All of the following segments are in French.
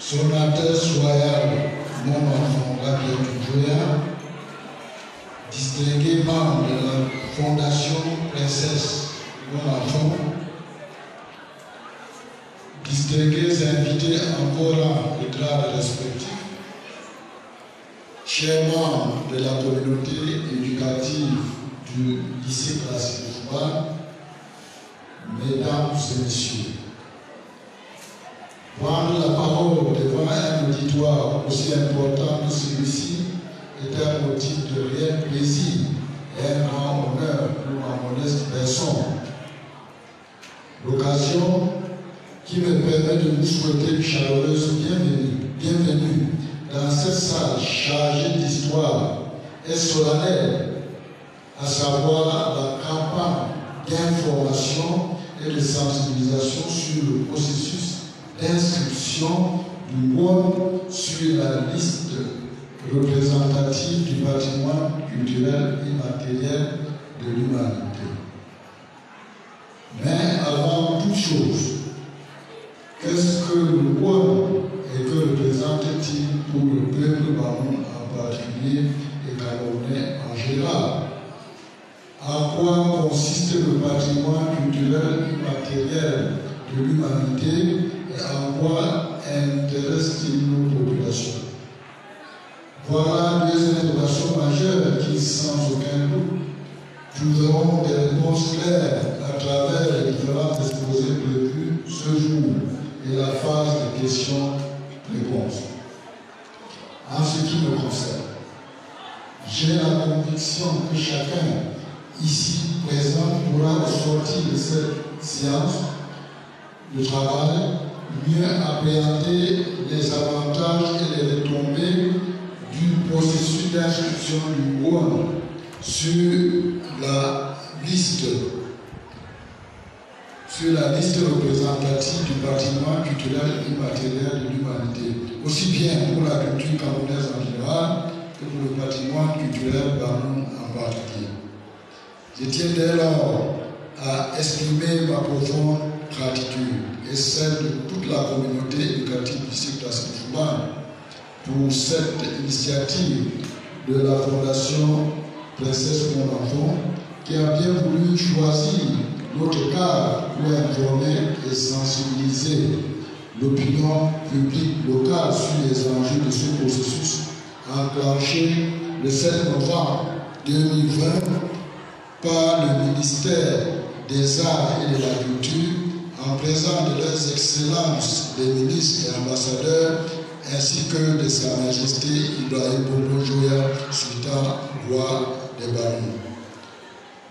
Son Altesse Royale, mon enfant Rabia Toujoya, distingué membre de la Fondation Princesse, mon enfant, distingués invités en Coran et grades respectifs, chers membres de la communauté éducative du lycée classique de Fouba, mesdames et messieurs, prendre la parole devant un auditoire aussi important que celui-ci est un motif de réel plaisir et un grand honneur pour ma modeste personne. L'occasion qui me permet de vous souhaiter une chaleureuse bienvenue dans cette salle chargée d'histoire et solennelle, à savoir la campagne d'information et de sensibilisation sur le processus d'inscription du monde sur la liste représentative du patrimoine culturel immatériel de l'humanité. Mais avant toute chose, qu'est-ce que le monde et que représente-t-il pour le peuple bamoun en particulier et camerounais en général? En quoi consiste le patrimoine culturel immatériel de l'humanité et en quoi intéresse-t-il nos populations? Voilà deux interrogations majeures qui, sans aucun doute, trouveront des réponses claires à travers les différents exposés prévus ce jour et la phase de questions-réponses. En ce qui me concerne, j'ai la conviction que chacun ici présent pourra ressortir de cette séance de travail mieux appréhender les avantages et les retombées du processus d'inscription du monde sur la liste représentative du patrimoine culturel immatériel de l'humanité, aussi bien pour la culture camerounaise en général que pour le patrimoine culturel bamoun en particulier. Je tiens dès lors à exprimer ma profonde gratitude et celle de toute la communauté éducative du cycle classique de Fouba pour cette initiative de la Fondation Princesse Mon Enfant qui a bien voulu choisir notre cadre pour informer et sensibiliser l'opinion publique locale sur les enjeux de ce processus enclenché le 7 novembre 2020 par le ministère des Arts et de la Culture en présence de leurs excellences, les ministres et ambassadeurs, ainsi que de Sa Majesté Ibrahim Bobo Joya, Sultan, roi des Bamoun.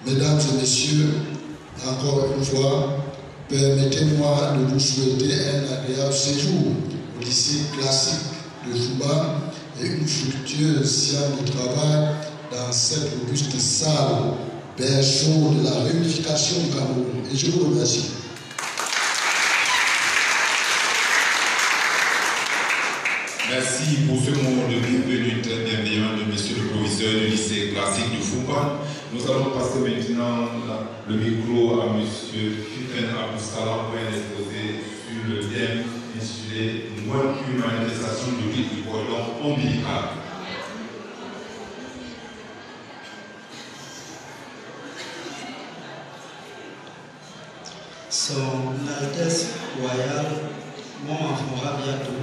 Mesdames et messieurs, encore une fois, permettez-moi de vous souhaiter un agréable séjour au lycée classique de Fouba et une fructueuse séance de travail dans cette auguste salle, berceau de la réunification du Cameroun. Et je vous remercie. Merci pour ce moment de bienvenue très bienveillant de monsieur le proviseur du lycée classique de Fouba. Nous allons passer maintenant le micro à monsieur Fifen Abou-Salam pour un exposé sur le thème intitulé « Moins qu'une manifestation de rite du cordon ombilical ». Son Altesse Royale, mon enfant Rabiatou,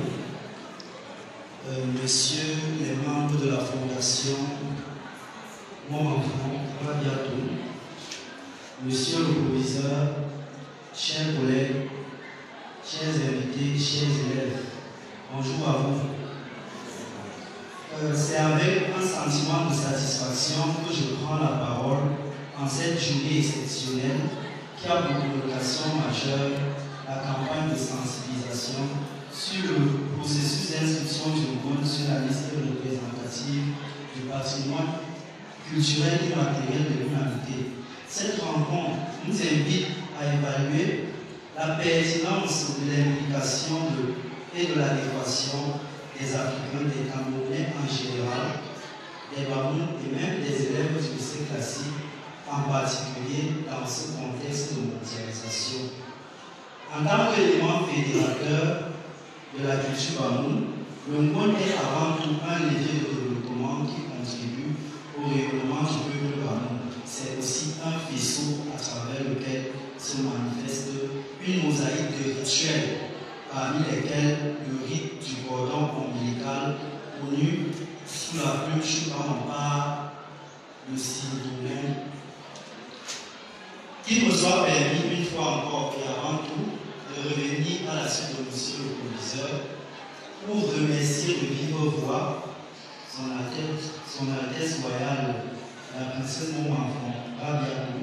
messieurs les membres de la Fondation, mon enfant Rabiatou, monsieur le proviseur, chers collègues, chers invités, chers élèves, bonjour à vous. C'est avec un sentiment de satisfaction que je prends la parole en cette journée exceptionnelle qui a pour connotation majeure la campagne de sensibilisation sur le processus d'inscription du monde sur la liste représentative du patrimoine culturel et matériel de l'humanité. Cette rencontre nous invite à évaluer la pertinence de l'implication et de l'adéquation des Africains, des Camerounais en général, des Bamoun et même des élèves du lycée classique, en particulier dans ce contexte de mondialisation. En tant qu'élément fédérateur de la culture Bamou, le Ngoni est avant tout un levier de développement qui contribue au rayonnement du peuple Bamou. C'est aussi un faisceau à travers lequel se manifeste une mosaïque de rituels, parmi lesquels le rite du cordon ombilical, connu sous la plume quand on parle de Sindoumen, qu'il me soit permis une fois encore et avant tout de revenir à la suite de monsieur le proviseur pour remercier de vive voix son Altesse royale, la princesse Montmafon Rabiatou,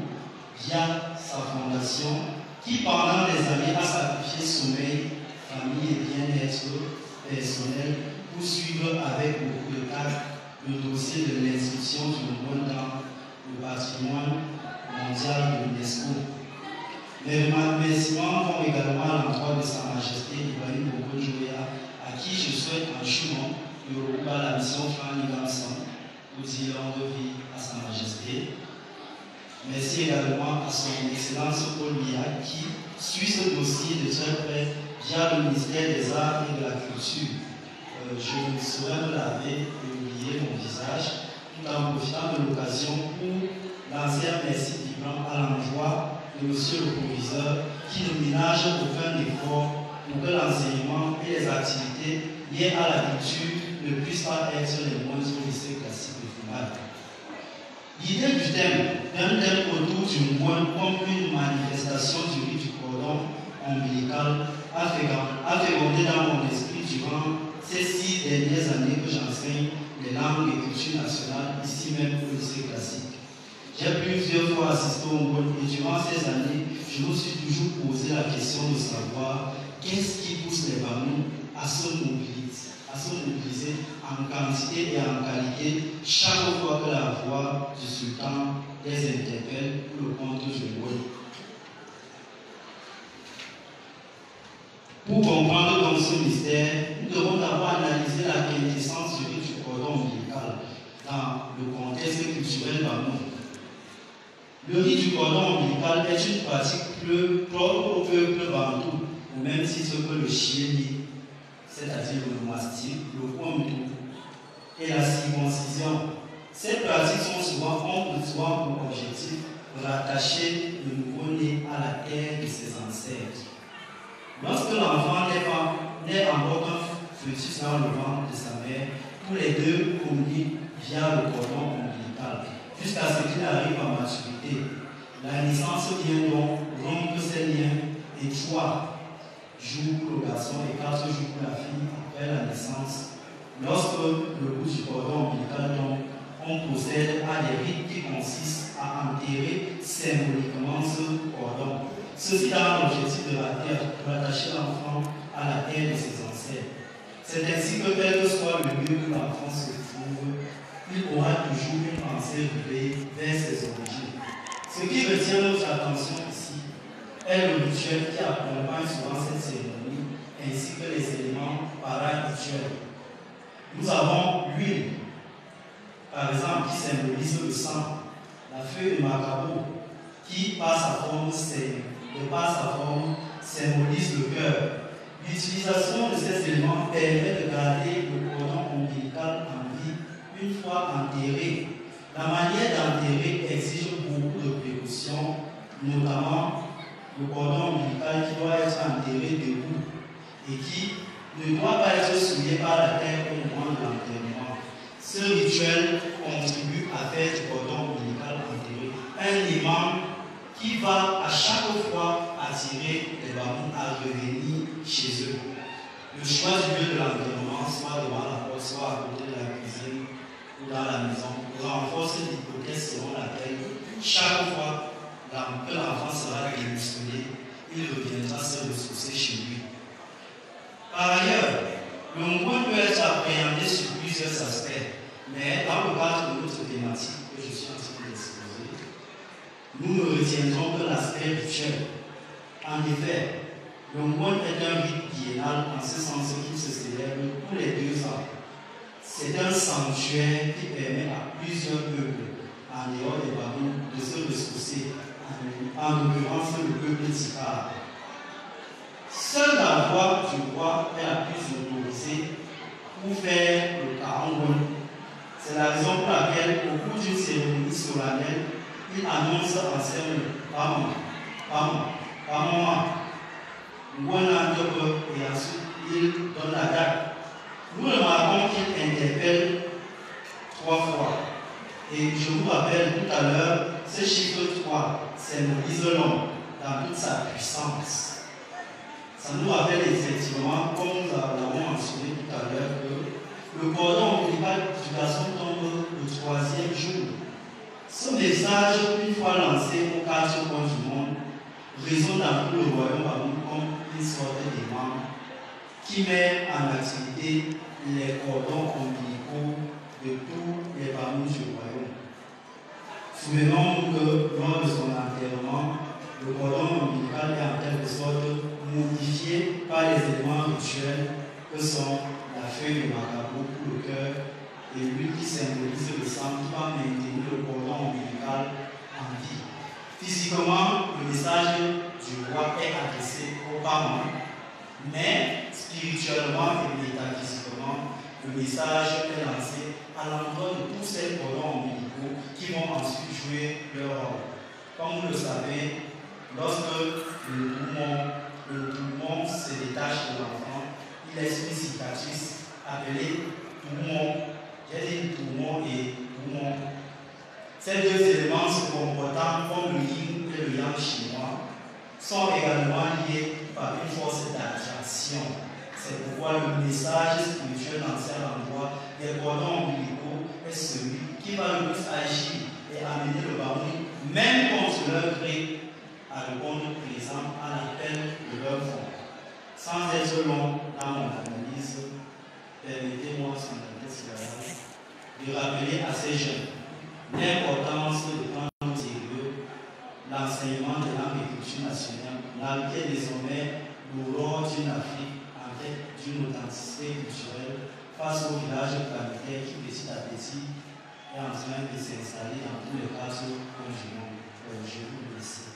via sa fondation, qui pendant des années a sacrifié sommeil, famille et bien-être personnel pour suivre avec beaucoup de tact le dossier de l'inscription du Ngoni dans le patrimoine mondial de l'UNESCO. Mes remerciements vont également à l'endroit de Sa Majesté Ibrahim Boko-Joya, à qui je souhaite en jument le à la mission Fanny Gamson, pour dire longue vie à Sa Majesté. Merci également à son Excellence Paul Biya, qui suit ce dossier de très près via le ministère des Arts et de la Culture. Je ne saurais me laver et oublier mon visage, tout en profitant de l'occasion pour lancer un merci vibrant à l'endroit de monsieur le proviseur, qui ne ménage aucun effort pour que l'enseignement et les activités liées à la culture ne puissent pas être les moindres au lycée classique de Fumad. L'idée du thème, d'un thème autour du Ngoni comme une manifestation du rite du cordon ombilical, a fécondé dans mon esprit durant ces 6 dernières années que j'enseigne les langues et cultures nationales ici même au lycée classique. J'ai plusieurs fois assisté au Ngoni et durant ces années, je me suis toujours posé la question de savoir qu'est-ce qui pousse les Bamous à se mobiliser en quantité et en qualité chaque fois que la voix du sultan les interpelle pour le compte du Ngoni. Pour comprendre donc ce mystère, nous devons d'abord analyser la quintessence du rite du cordon ombilical dans le contexte culturel Bamou. Le rite du cordon ombilical est une pratique propre au peuple bantou, au même titre que le chieni, c'est-à-dire le mastic, le pontou et la circoncision. Ces pratiques ont souvent pour objectif de rattacher le nouveau-né à la terre de ses ancêtres. Lorsque l'enfant n'est encore qu'un fœtus dans le ventre de sa mère, tous les deux communiquent via le cordon ombilical, jusqu'à ce qu'il arrive à maturité. La naissance vient donc rompre ces liens étroits, jour pour le garçon et 4 jours pour la fille après la naissance. Lorsque le bout du cordon ombilical tombe, on procède à des rites qui consistent à enterrer symboliquement ce cordon. Ceci dans l'objectif de rattacher l'enfant à la terre de ses ancêtres. C'est ainsi que quel que soit le lieu où l'enfant se trouve, il aura toujours une pensée rivée vers ses origines. Ce qui retient notre attention ici est le rituel qui accompagne souvent cette cérémonie, ainsi que les éléments para-rituels. Nous avons l'huile, par exemple, qui symbolise le sang, la feuille de macabo, qui par sa forme symbolise le cœur. L'utilisation de ces éléments permet de garder le cordon ombilical en vie une fois enterré. La manière d'enterrer exige beaucoup de précautions, notamment le cordon ombilical qui doit être enterré debout et qui ne doit pas être souillé par la terre au moment de l'enterrement. Ce rituel contribue à faire du cordon ombilical enterré un imam qui va à chaque fois attirer les Bamous à revenir chez eux. Le choix du lieu de l'enterrement, soit devant la porte, soit à côté de la cuisine ou dans la maison, renforce l'hypothèse selon laquelle chaque fois que l'enfant sera démusculé, il reviendra se ressourcer chez lui. Par ailleurs, le Ngoni peut être appréhendé sur plusieurs aspects, mais dans le cadre de notre thématique que je suis en train d'exposer, nous ne retiendrons que l'aspect rituel. En effet, le Ngoni est un rite biennal en ce sens qu'il se célèbre tous les 2 ans. C'est un sanctuaire qui permet à plusieurs peuples, en dehors des Bamous, de se ressourcer, en l'occurrence le peuple Tikar. Ce Seule la voix du roi est la plus autorisée pour faire le Karangon. C'est la raison pour laquelle, au cours d'une cérémonie solennelle, il annonce en sermon Pamama, et ensuite il donne la date. Nous remarquons qu'il interpelle 3 fois. Et je vous rappelle tout à l'heure, ce chiffre 3 symbolise l'homme dans toute sa puissance. Ça nous rappelle effectivement, comme nous l'avons mentionné tout à l'heure, que le cordon ombilical du garçon tombe le 3e jour. Ce message, une fois lancé aux 4 coins du monde, résonne dans tout le royaume comme une sorte d'aimant qui met en activité les cordons ombilicaux de tous les familles du royaume. Souvenons-nous que lors de son enterrement, le cordon ombilical est en quelque sorte modifié par les éléments rituels que sont la feuille de macabre pour le cœur et l'huile qui symbolise le sang qui va maintenir le cordon ombilical en vie. Physiquement, le message du roi est adressé aux parents, mais spirituellement et métaphysiquement, le message est lancé à l'endroit de tous ces cordons ombilicaux qui vont ensuite jouer leur rôle. Comme vous le savez, lorsque le poumon se détache de l'enfant, il laisse une cicatrice appelée poumon. J'ai dit poumon et poumon. Ces 2 éléments se comportant comme le yin et le yang chinois sont également liés par une force d'attraction. C'est pourquoi le message spirituel lancé à l'endroit des cordons ombilicaux est celui qui va le plus agir et amener le baroud, même contre leur gré, à répondre présent à l'appel de leur fond. Sans être long dans mon analyse, permettez-moi, sans de rappeler à ces jeunes l'importance de prendre au sérieux l'enseignement de la culture nationale qui est désormais l'aurore d'une Afrique en quête d'une authenticité culturelle face au village planétaire qui petit à petit est en train de s'installer dans tous les cas du monde. Je vous remercie.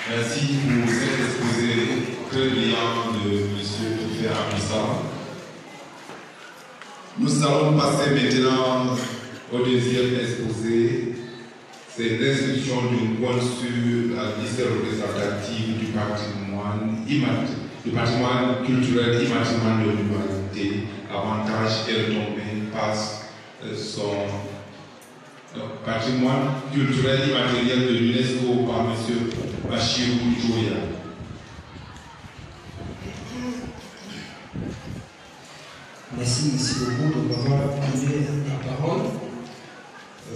Merci pour cet exposé très brillant de M. Toufé Amissa. Nous allons passer maintenant au deuxième exposé. C'est l'inscription d'une voile sur la liste représentative du patrimoine culturel immatériel de l'humanité. Avantage et retombées passe son patrimoine culturel immatériel de l'UNESCO par M. Bachirou Joya. Merci, monsieur beaucoup, de m'avoir donné la parole.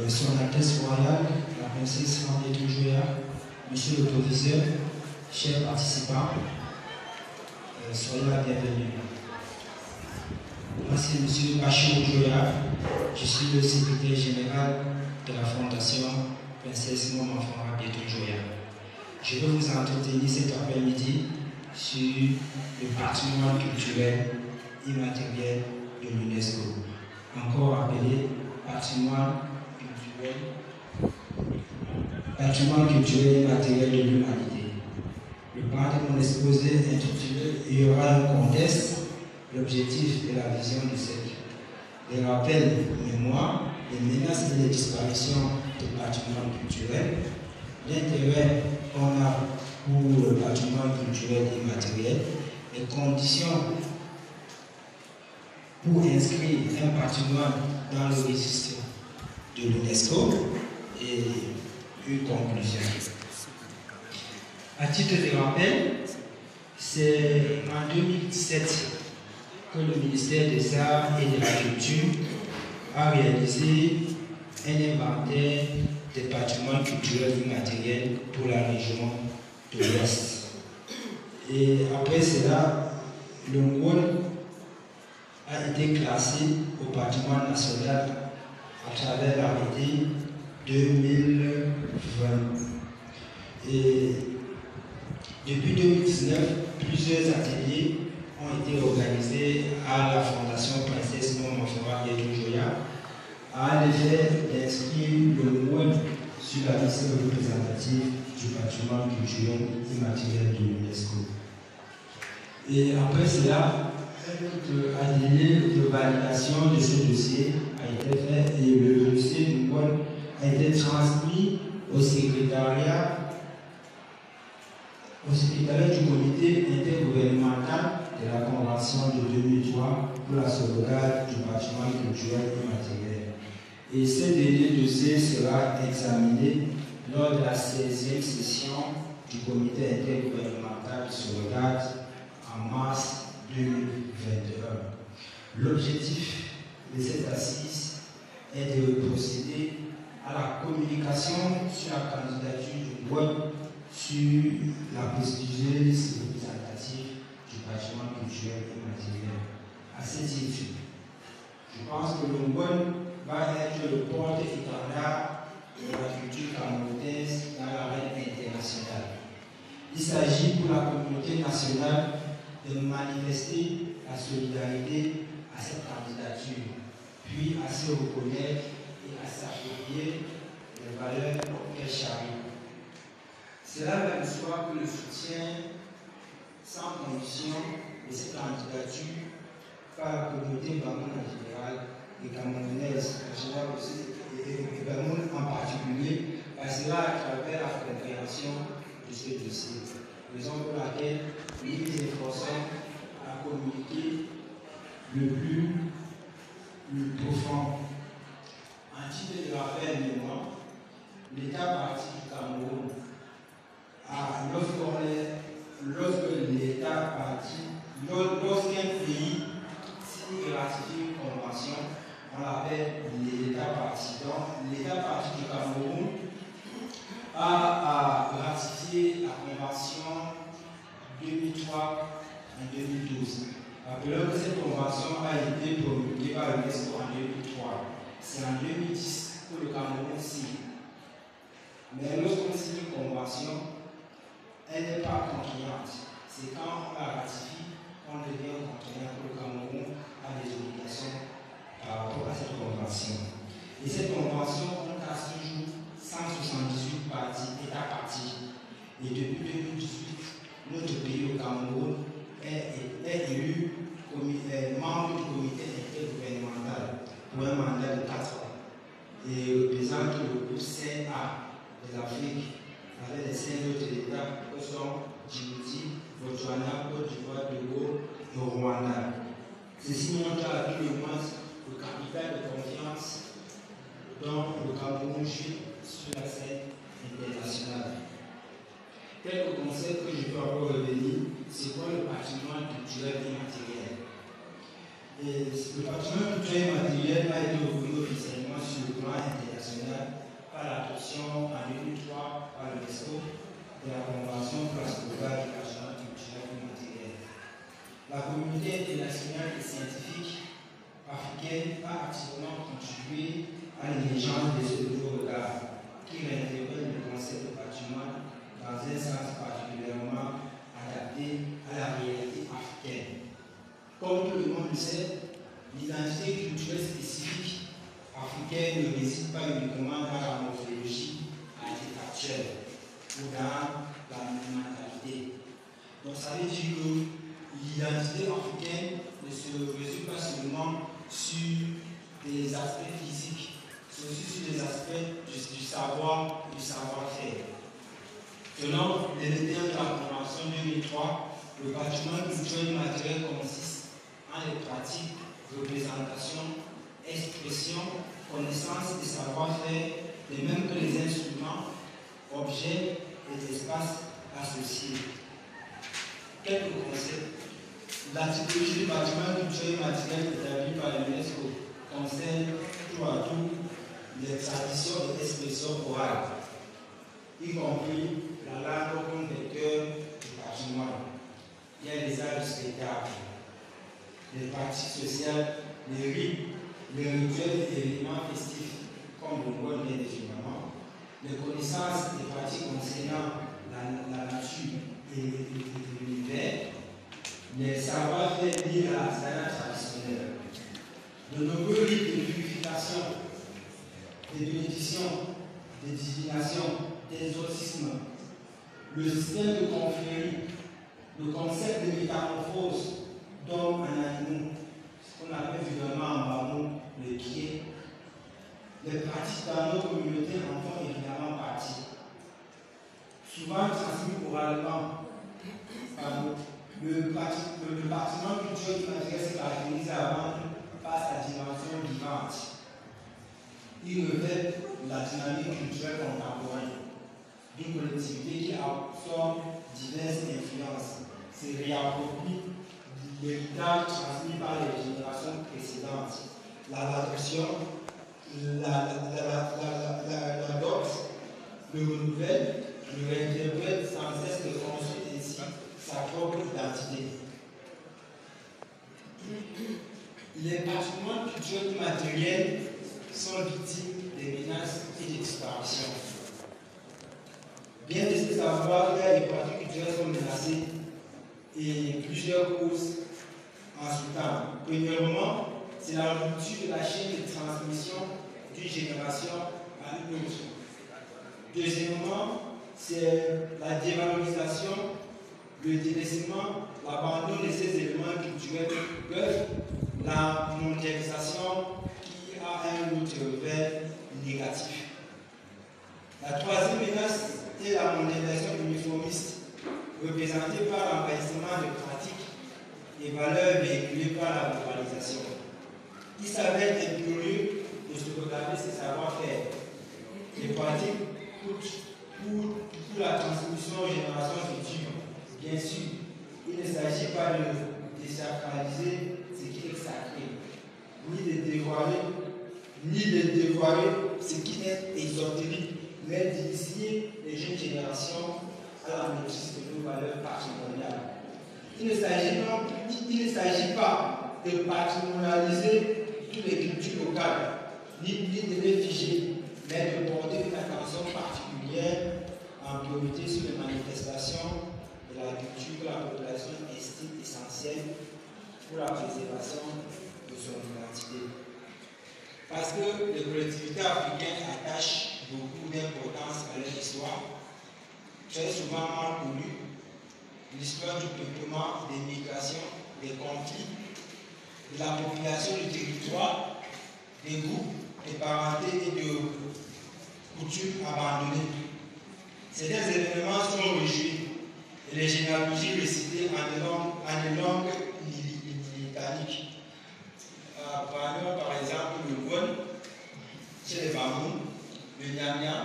Son Altesse Royale, la princesse Mariette Joya, monsieur le proviseur, chers participants, soyez la bienvenue. Moi, c'est monsieur Bachirou Joya, je suis le secrétaire général de la Fondation Princesse Maman Mariette Joya. Je vais vous entretenir cet après-midi sur le patrimoine culturel immatériel de l'UNESCO, encore appelé patrimoine culturel immatériel de l'humanité. Le plan de mon exposé intitulé « Il y aura un contexte, l'objectif et la vision du siècle ». Les rappels, mémoire, les menaces et les disparitions du patrimoine culturel, l'intérêt qu'on a pour le patrimoine culturel immatériel, les conditions pour inscrire un patrimoine dans le registre de l'UNESCO et une conclusion. À titre de rappel, c'est en 2017 que le ministère des Arts et de la Culture a réalisé un inventaire des patrimoines culturels immatériels pour la région de l'Ouest. Et après cela, le Ngol a été classé au patrimoine national à travers l'arrêté 2020. Et depuis 2019, plusieurs ateliers ont été organisés à la Fondation Princesse Maman Mariette Joya à l'effet d'inscrire le Ngol sur la liste représentative du patrimoine culturel immatériel de l'UNESCO. Et après cela, un atelier de validation de ce dossier a été fait et le dossier a été transmis au secrétariat du comité intergouvernemental de la Convention de 2003 pour la sauvegarde du patrimoine culturel immatériel. Et ce dernier dossier sera examiné lors de la 16e session du comité intergouvernemental de sauvegarde en mars 2021. L'objectif de cette assise est de procéder à la communication sur la candidature du web sur la prestigieuse représentative du patrimoine culturel immatériel. À ce titre, je pense que le web va être le porte-étendard de la culture camerounaise dans l'arène internationale. Il s'agit pour la communauté nationale de manifester la solidarité à cette candidature, puis à se reconnaître et à s'approprier les valeurs qu'elle charrie. Cela va de soi que le soutien sans condition de cette candidature par la communauté Bamoun en général et camerounaise en général aussi, et Bamoun en particulier, passera à travers la compréhension de ce dossier. Raison pour laquelle nous nous efforçons à communiquer le plus profond. En titre de rappel mémoire, l'État parti du Cameroun lorsqu'un pays signe et ratifie une convention, on l'appelle l'État parti. Donc, l'État parti du Cameroun a ratifié la convention 2003 en 2012. Rappelons que cette convention a été promulguée par l'UNESCO en 2003. C'est en 2010 que le Cameroun signe. Mais lorsqu'on signe une convention, elle n'est pas contraignante. C'est quand on la ratifie qu'on devient contraignant que le Cameroun a des obligations par rapport à cette convention. Et cette convention compte à ce jour 178 États partis. Et depuis 2018, notre pays, le Cameroun, est élu membre du comité intergouvernemental pour un mandat de 4 ans. Et représente le groupe CA de l'Afrique avec les 5 autres États que sont Djibouti, Botswana, Côte d'Ivoire, Togo et Rwanda. Ceci montre à tout le monde le capital de confiance dont le Cameroun joue sur la scène internationale. Quelques concepts que je peux encore revenir, c'est quoi le patrimoine culturel immatériel? Le patrimoine culturel immatériel a été reconnu officiellement sur le plan international par l'adoption en 2003 par l'UNESCO de la Convention pour la sauvegarde du patrimoine culturel immatériel. La communauté internationale et scientifique africaine a activement contribué à l'émergence de ce nouveau regard qui réinterprète le concept de patrimoine dans un sens particulièrement adapté à la réalité africaine. Comme tout le monde le sait, l'identité culturelle spécifique africaine ne réside pas uniquement dans la morphologie architecturale ou dans la monumentalité. Donc ça veut dire que l'identité africaine ne se résume pas seulement sur des aspects physiques, c'est aussi sur des aspects du savoir et du savoir-faire. Selon les termes de la Convention 2003, le patrimoine culturel immatériel consiste en les pratiques, représentations, expressions, connaissances et savoir-faire, de même que les instruments, objets et espaces associés. Quelques concepts. La typologie du patrimoine culturel immatériel établie par l'UNESCO concerne tout à tout les traditions et expressions orales, y compris la langue comme vecteur du patrimoine. Il y a les arts du spectacle, les pratiques sociales, les rites, les rituels et événements festifs, comme le mode bien évidemment, les connaissances et pratiques concernant la nature et l'univers, les savoir-faire liés à l'artisanat traditionnel. De nombreux rites de purification, de bénédiction, de divination, d'exorcisme, le système de confrérie, le concept de métamorphose d'homme en animaux, ce qu'on appelle vulgairement en bamou le pied. Les pratiques dans nos communautés en font évidemment partie. Souvent transmis oralement par nous. Le bâtiment culturel immatériel se caractérise avant par sa dimension vivante. Il revêt la dynamique culturelle contemporaine d'une collectivité qui absorbe diverses influences, se réapproprie l'héritage transmis par les générations précédentes, l'adoption, l'adopte, le renouvelle, le réinterprète sans cesse de construire ainsi sa propre identité. Les patrimoines culturels immatériels sont victimes des menaces et d'expansion. Bien de savoir que les pratiques culturelles sont menacées et plusieurs causes en sous-temps. Premièrement, c'est la rupture de la chaîne de transmission d'une génération à une autre. Deuxièmement, c'est la dévalorisation, le délaissement, l'abandon de ces éléments culturels, la mondialisation qui a un autre revers négatif. La troisième menace est la mondialisation uniformiste, représentée par l'envahissement de pratiques et valeurs véhiculées par la globalisation. Il s'avère impérieux de se regarder ses savoir-faire. Les pratiques pour la transmission aux générations futures. Bien sûr, il ne s'agit pas de désacraliser ce qui est sacré, ni de dévoiler ce qui est ésotérique, mais d'initier les jeunes générations à la maîtrise de nos valeurs patrimoniales. Il ne s'agit pas de patrimonialiser toutes les cultures locales, ni de les figer, mais de porter une attention particulière en priorité sur les manifestations de la culture que la population estime essentielle pour la préservation de son identité. Parce que les collectivités africaines attachent beaucoup d'importance à leur histoire, très souvent mal connue, l'histoire du peuplement, des migrations, des conflits, de la population du territoire, des groupes, des parentés et de coutumes abandonnées. Certains événements sont réjouis et les généalogies récitées en langue litanique. Par exemple, le Bon, chez les Bamou, le Nyamia,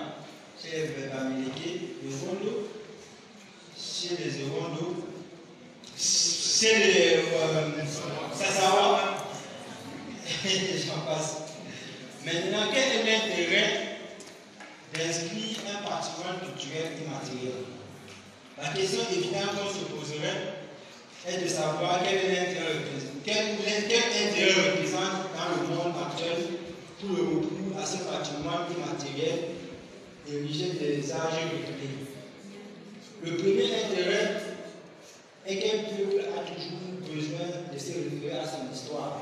chez les Bamileke, le Rondo, chez les Erondo, chez les Sassawa, et j'en passe. Maintenant, quel est l'intérêt d'inscrire un patrimoine culturel immatériel? La question évidente qu'on se poserait est de savoir quel intérêt représente dans le monde actuel pour le recours à ce patrimoine immatériel érigé des âges reculés. Le premier intérêt est qu'un peuple a toujours besoin de se référer à son histoire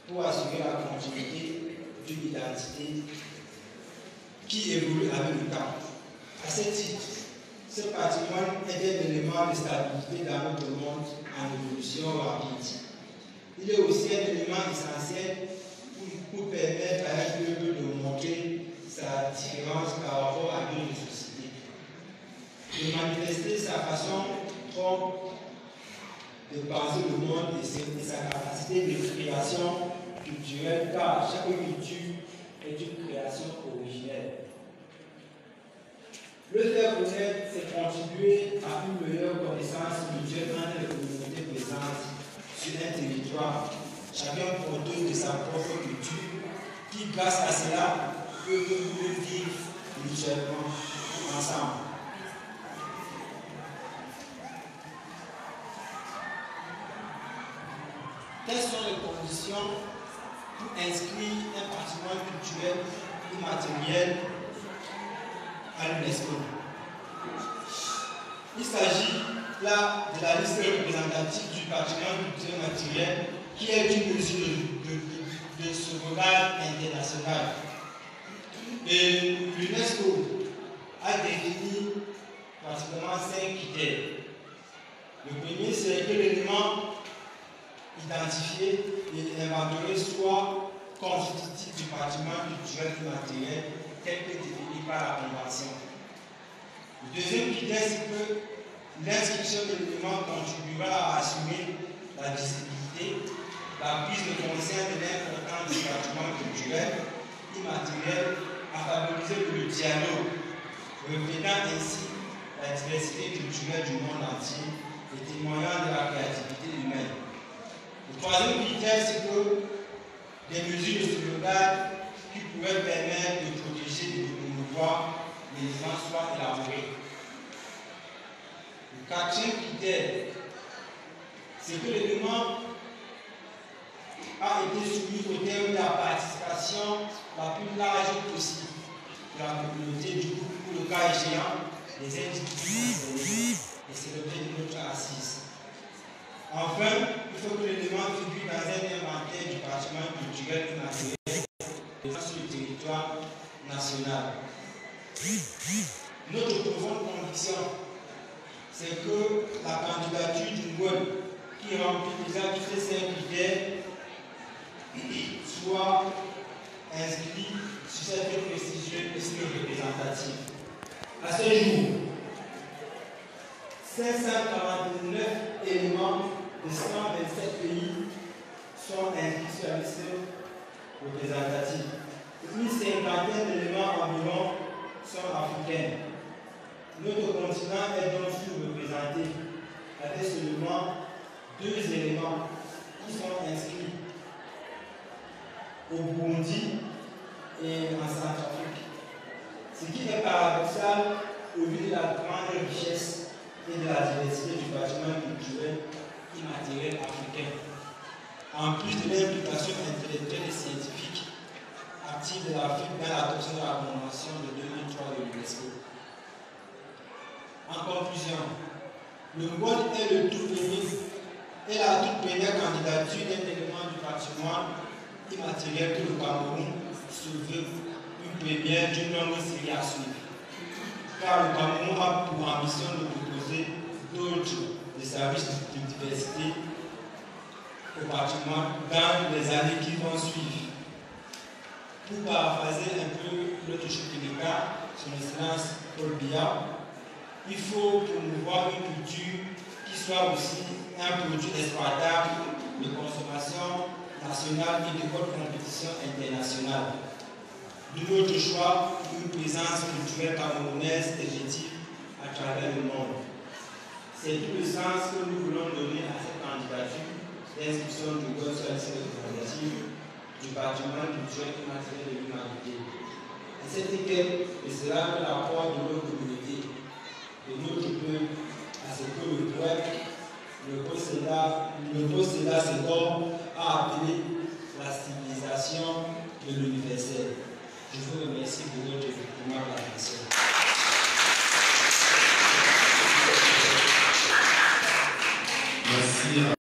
pour assurer la continuité d'une identité qui évolue avec le temps. À ce titre, ce patrimoine est un élément de stabilité dans notre monde en évolution rapide. Il est aussi un élément essentiel pour permettre à un peuple de montrer sa différence par rapport à d'autres sociétés, de manifester sa façon propre de penser le monde et sa capacité de création culturelle, car chaque culture est une création originelle. Le faire connaître, c'est contribuer à une meilleure connaissance mutuelle entre les communautés présentes sur un territoire, chacun porteur de sa propre culture, qui, grâce à cela, peut mieux vivre mutuellement ensemble. Quelles sont les conditions pour inscrire un patrimoine culturel immatériel à l'UNESCO? Il s'agit là de la liste représentative du patrimoine culturel matériel qui est une mesure de sauvegarde internationale. Et l'UNESCO a défini pratiquement 5 critères. Le premier, c'est que l'élément identifié et inventorié soit constitutif du patrimoine culturel immatériel tel que défini par la Convention. Le deuxième critère, c'est que l'inscription de l'élément contribuera à assurer la visibilité, la prise de conscience de l'importance du patrimoine culturel immatériel, à favoriser le dialogue, reflétant ainsi la diversité culturelle du monde entier et témoignant de la créativité humaine. Le troisième critère, c'est que des mesures de sauvegarde qui pourraient permettre de protéger et de promouvoir les gens soient élaborées. Le quatrième critère, c'est que l'élément a été soumis au terme de la participation la plus large possible de la communauté, du coup, pour le cas échéant, des individus concernés, et c'est l'objet de notre assise. Enfin, il faut que l'élément figure dans un inventaire du patrimoine culturel immatériel sur le territoire national. Notre profonde conviction, c'est que la candidature du MOUL, qui remplit déjà tous ces 5 critères, soit inscrit sur cette prestigieux liste représentative. À ce jour, 549 éléments de 127 pays sont inscrits sur la liste représentative. Une cinquantaine d'éléments environ sont africains. Notre continent est donc sous-représenté avec seulement 2 éléments qui sont inscrits au Burundi et en Centrafrique. Ce qui est paradoxal au vu de la grande richesse et de la diversité du patrimoine culturel immatériel africain, en plus de l'implication intellectuelle et scientifique active de l'Afrique dans l'adoption de la Convention de 2003 de l'UNESCO. En conclusion, le MOUL est la toute première candidature d'un élément du patrimoine immatériel que le Cameroun se veut une première d'une longue série à suivre. Car le Cameroun a pour ambition de proposer d'autres services de diversité au patrimoine dans les années qui vont suivre. Pour paraphraser un peu notre chef de l'État, son Excellence Paul Biya, il faut promouvoir une culture qui soit aussi un produit exploitable de consommation nationale et de bonne compétition internationale. D'où notre choix d'une présence culturelle camerounaise effective à travers le monde. C'est tout le sens que nous voulons donner à cette candidature d'inscription du code social représentatif du patrimoine culturel immatériel de l'humanité. Et cette équipe sera l'apport de nos communautés, de notre peuple, à ce que le poète, le post-Sédat Senghor a appelé la civilisation de l'universel. Je vous remercie pour votre attention. Merci.